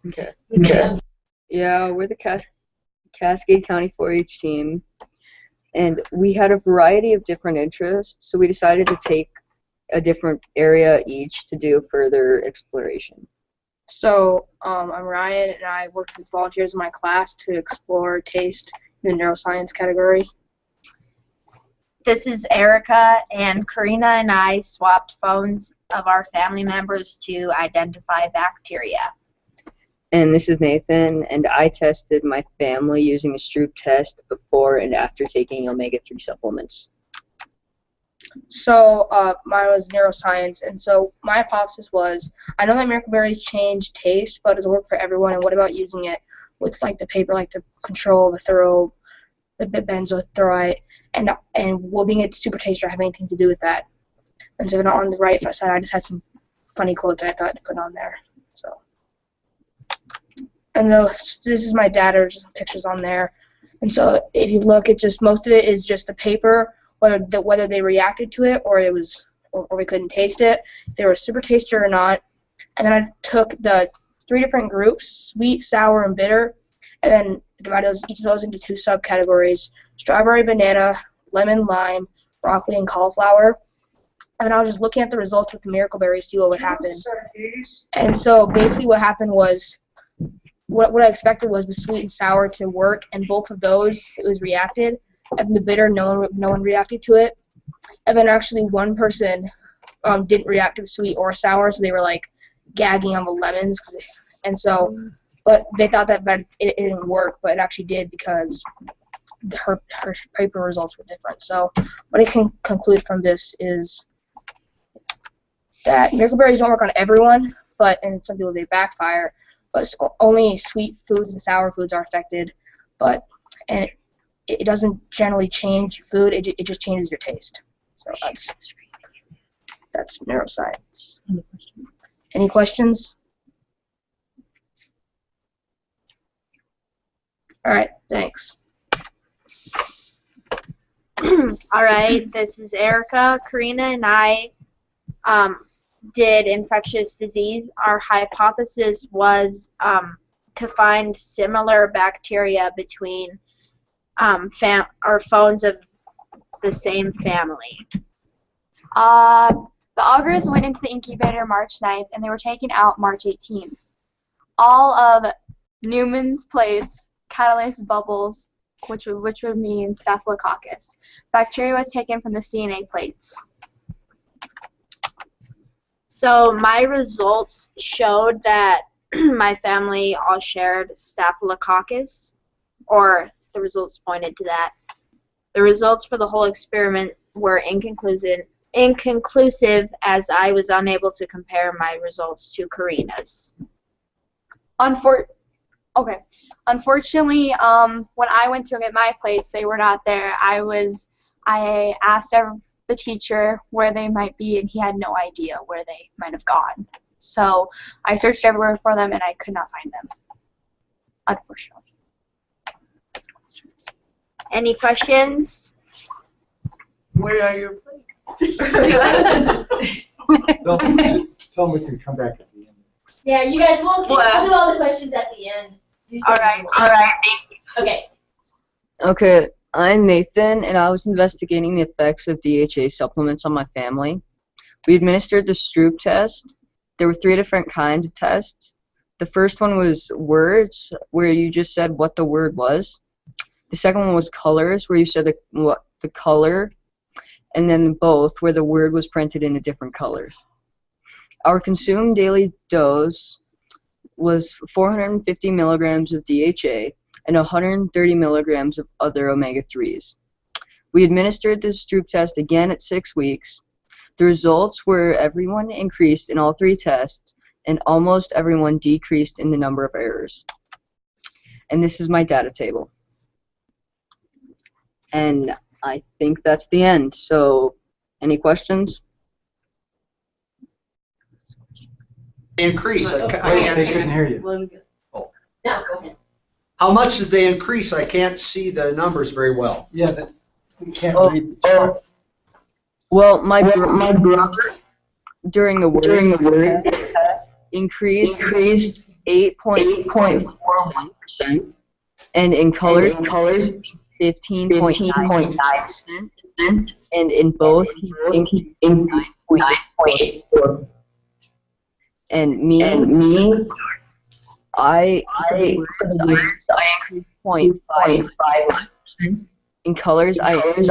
Okay. Yeah, we're the Cascade County 4-H team, and we had a variety of different interests, so we decided to take a different area each to do further exploration. So, I'm Ryan, and I worked with volunteers in my class to explore taste in the neuroscience category. This is Ericka, and Korena and I swapped phones of our family members to identify bacteria. And this is Nathan, and I tested my family using a Stroop test before and after taking omega-3 supplements. So, mine was neuroscience, and so my hypothesis was, I know that miracle berries change taste, but does it work for everyone, and what about using it with, like, the paper, like, to control the benzoyl and will being a super taster have anything to do with that? And so on the right side, I just had some funny quotes I thought to put on there. So, and this is my data, there's some pictures on there. And so if you look at most of it is just the paper, whether they reacted to it or we couldn't taste it, if they were a super taster or not. And then I took the 3 different groups, sweet, sour, and bitter, and then divided each of those into 2 subcategories: strawberry, banana, lemon, lime, broccoli, and cauliflower. And I was just looking at the results with the miracle berries to see what would happen. And so basically what happened was, what I expected was the sweet and sour to work, and both of those, it was reacted. And the bitter, no one reacted to it. And then actually one person didn't react to the sweet or sour, so they were like gagging on the lemons. But they thought that it didn't work, but it actually did because her paper results were different. So what I can conclude from this is that miracle berries don't work on everyone, and some people they backfire. But only sweet foods and sour foods are affected. And it doesn't generally change your food. It just changes your taste. So that's neuroscience. Any questions? All right, thanks. All right, this is Ericka. Korena and I did infectious disease. Our hypothesis was to find similar bacteria between our phones of the same family. The augurs went into the incubator March 9th, and they were taken out March 18th. All of Neumann's plates catalyzed bubbles, which would mean Staphylococcus. Bacteria was taken from the CNA plates. So my results showed that my family all shared Staphylococcus, or the results pointed to that. The results for the whole experiment were inconclusive as I was unable to compare my results to Korena's. Unfortunately, when I went to get my plates, they were not there. I asked the teacher where they might be, and he had no idea where they might have gone. So I searched everywhere for them, and I could not find them, unfortunately. Any questions? Where are your plates? Tell them we can come back at the end. Yeah, you guys will do all the questions at the end. All right. Okay. Okay, I'm Nathan, and I was investigating the effects of DHA supplements on my family. We administered the Stroop test. There were 3 different kinds of tests. The first one was words, where you just said what the word was. The second one was colors, where you said what the color, and then both, where the word was printed in a different color. Our consumed daily dose was 450 milligrams of DHA and 130 milligrams of other omega-3s. We administered the Stroop test again at 6 weeks. The results were everyone increased in all 3 tests, and almost everyone decreased in the number of errors. And this is my data table. And I think that's the end. So, any questions? Increase. I can't They see. couldn't hear you. No, go ahead. How much did they increase? I can't see the numbers very well. Yeah, we can't read the chart. Well, my brother during the word test increased 8.4%, and in colors 15.9%, and in both he increased 9.8%. And me, I increased 0.5%. In colors, I increased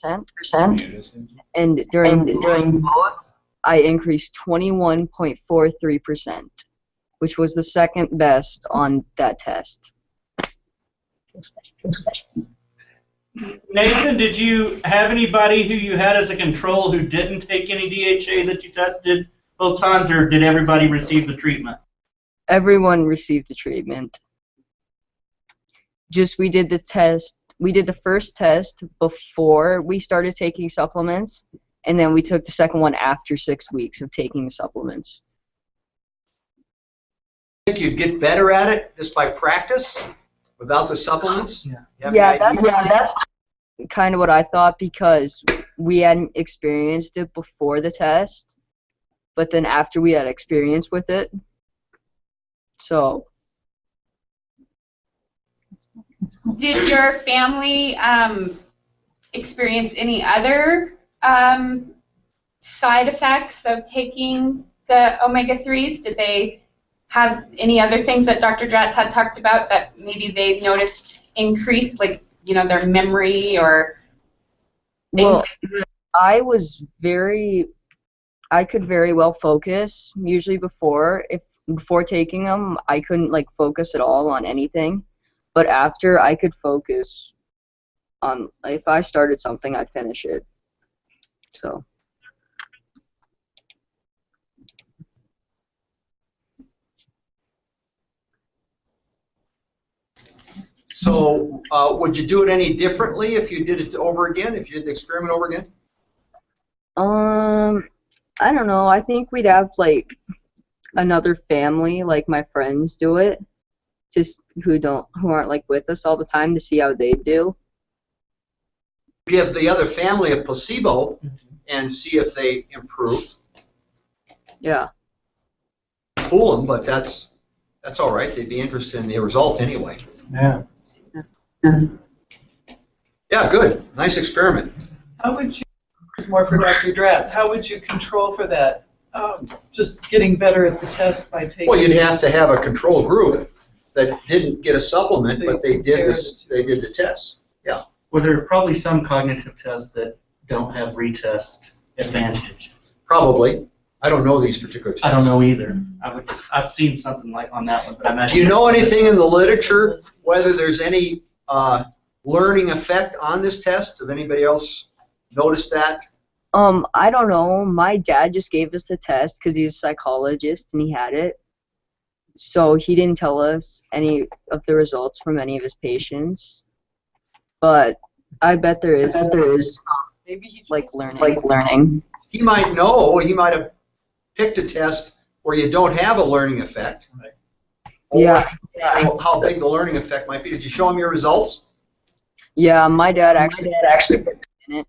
3%, and during both, I increased 21.43%, which was the second best on that test. Nathan, did you have anybody who you had as a control who didn't take any DHA that you tested both times, or did everybody receive the treatment? Everyone received the treatment. Just we did the test. We did the first test before we started taking supplements, and then we took the second one after 6 weeks of taking the supplements. Think you'd get better at it just by practice without the supplements? Yeah, that's kind of what I thought, because we hadn't experienced it before the test, but then after we had experience with it. So. Did your family experience any other side effects of taking the omega-3s? Did they have any other things that Dr. Dratz had talked about that maybe they've noticed increased, like, you know, their memory or things? Well, I could very well focus. Usually before taking them, I couldn't like focus at all on anything. But after, I could focus on, if I started something, I'd finish it. So. So would you do it any differently if you did it over again, if you did the experiment over again? I don't know. I think we'd have like another family, like my friends, do it, just who aren't like with us all the time, to see how they do. Give the other family a placebo and see if they improve. Yeah. Fool them, but that's all right. They'd be interested in the result anyway. Yeah. Yeah, good. Nice experiment. How would you, this is more for Dr. Dratz, how would you control for that? Just getting better at the test by taking... Well, you'd have to have a control group that didn't get a supplement, but they did the test. Yeah. Well, there are probably some cognitive tests that don't have retest advantage. Probably. I don't know these particular tests. I don't know either. I've seen something like on that one, but I imagine. Do you know anything in the literature whether there's any learning effect on this test? Have anybody else noticed that? I don't know. My dad just gave us the test because he's a psychologist and he had it. So he didn't tell us any of the results from any of his patients. But I bet there is. Maybe like learning. He might know. He might have picked a test where you don't have a learning effect. Right. Yeah. How big the learning effect might be. Did you show him your results? Yeah, my dad actually put it in it.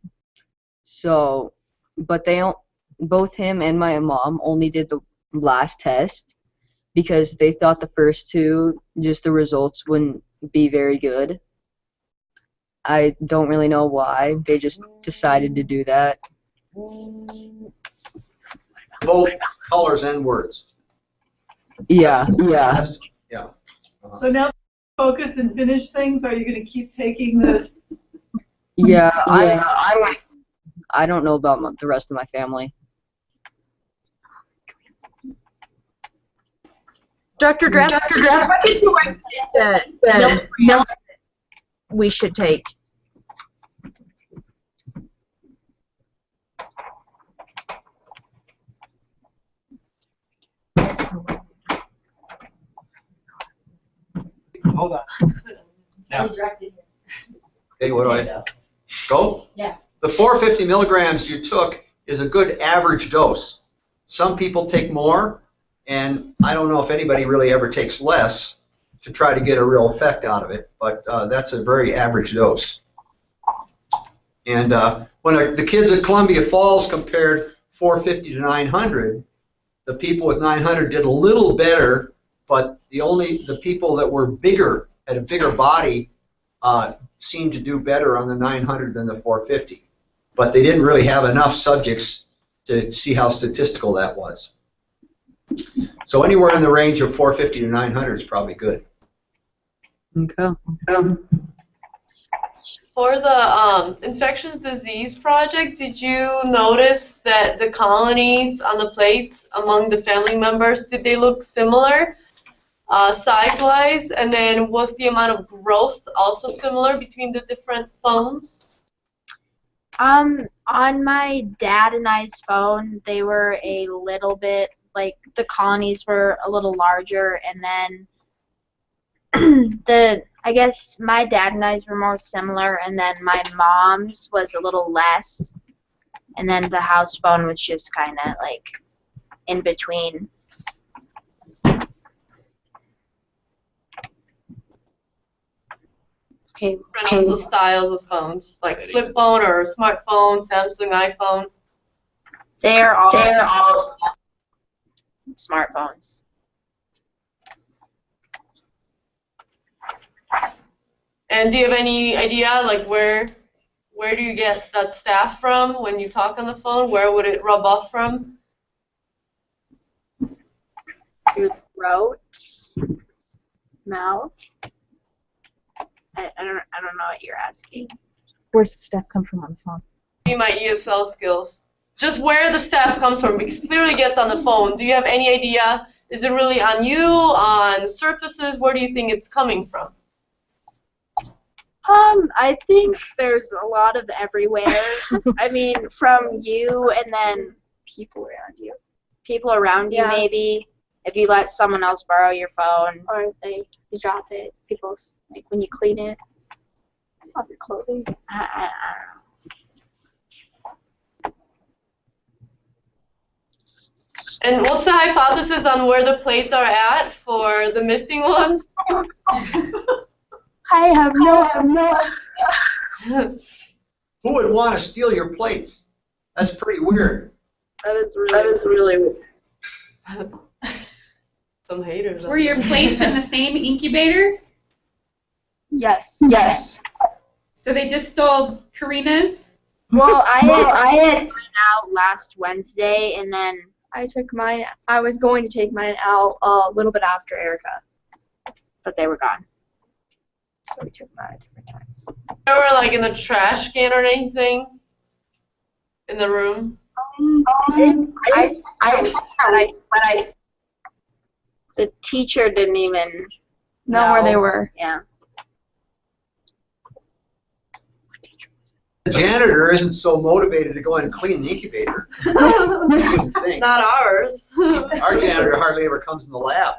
So, but both him and my mom only did the last test because they thought the first two, just the results wouldn't be very good. I don't really know why. They just decided to do that. Both colors and words. Yeah. So now focus and finish things. Are you going to keep taking the... Yeah, I don't know about the rest of my family. Dr. Dratz, what did you recommend the milk we should take? Hold on. Yeah. Okay, what do I go? Yeah. The 450 milligrams you took is a good average dose. Some people take more, and I don't know if anybody really ever takes less to try to get a real effect out of it, but that's a very average dose. And when the kids at Columbia Falls compared 450 to 900, the people with 900 did a little better but the people that were bigger, had a bigger body, seemed to do better on the 900 than the 450. But they didn't really have enough subjects to see how statistical that was. So anywhere in the range of 450 to 900 is probably good. Okay. For the infectious disease project, did you notice that the colonies on the plates among the family members, did they look similar size-wise? And then was the amount of growth also similar between the different phones? On my dad and I's phone, they were a little bit, like, the colonies were a little larger, and then I guess my dad and I's were more similar, and then my mom's was a little less, and then the house phone was just kind of like in between. Okay. Also styles of phones, like flip phone or smartphone, Samsung, iPhone. They're all smartphones. And do you have any idea, like, where do you get that staff from when you talk on the phone? Where would it rub off from? Your throat, mouth. I don't know what you're asking. Where's the stuff come from on the phone? Maybe my ESL skills. Just where the staff comes from, because it really gets on the phone. Do you have any idea? Is it really on you, on surfaces? Where do you think it's coming from? I think there's a lot of everywhere. I mean, from you and then people around you. People around you, maybe. If you let someone else borrow your phone. Or you drop it. People, like when you clean it off your clothing. I don't know. And what's the hypothesis on where the plates are at for the missing ones? I have no idea. Who would want to steal your plates? That's pretty weird. That is really weird. Some haters. Were your plates in the same incubator? Yes. So they just stole Korena's? Well, I had mine out last Wednesday, and then I took mine. I was going to take mine out a little bit after Ericka, but they were gone. So we took mine at different times. They were like in the trash can or anything in the room. The teacher didn't even know where they were. Yeah. The janitor isn't so motivated to go in and clean the incubator. Wouldn't think. Not ours. Our janitor hardly ever comes in the lab.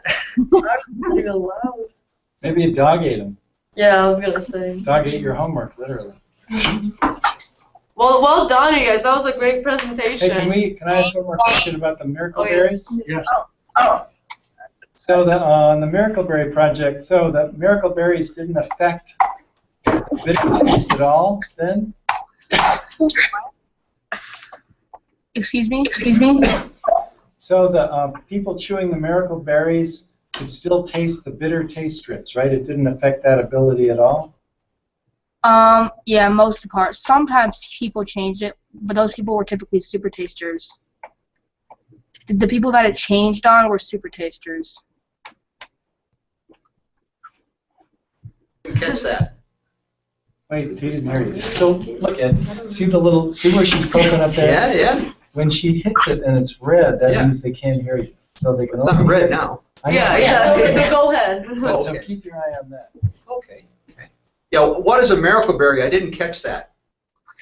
Ours isn't even loud. Maybe a dog ate them. Yeah, I was gonna say. Dog ate your homework, literally. Well done, you guys. That was a great presentation. Hey, can I ask one more question about the miracle berries? Yeah. So on the miracle berry project, so the miracle berries didn't affect the bitter taste at all then? Excuse me? So the people chewing the miracle berries could still taste the bitter taste strips, right? It didn't affect that ability at all? Yeah, most of the part. Sometimes people changed it, but those people were typically super tasters. The people that it changed on were super tasters. Catch that. Wait, he didn't hear you. So look at, see where she's poking up there? Yeah. When she hits it and it's red, that means they can't hear you. So they can It's not red now. Yeah. So go ahead. But so keep your eye on that. Okay. Yeah, what is a miracle berry? I didn't catch that.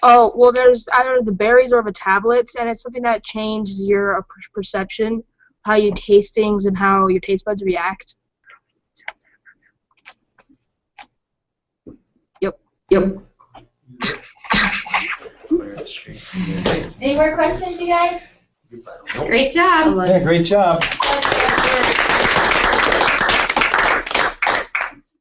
Oh, well, there's either the berries or the tablets, and it's something that changes your perception, how you taste things, and how your taste buds react. Yep. Any more questions, you guys? Great job. Yeah, great job.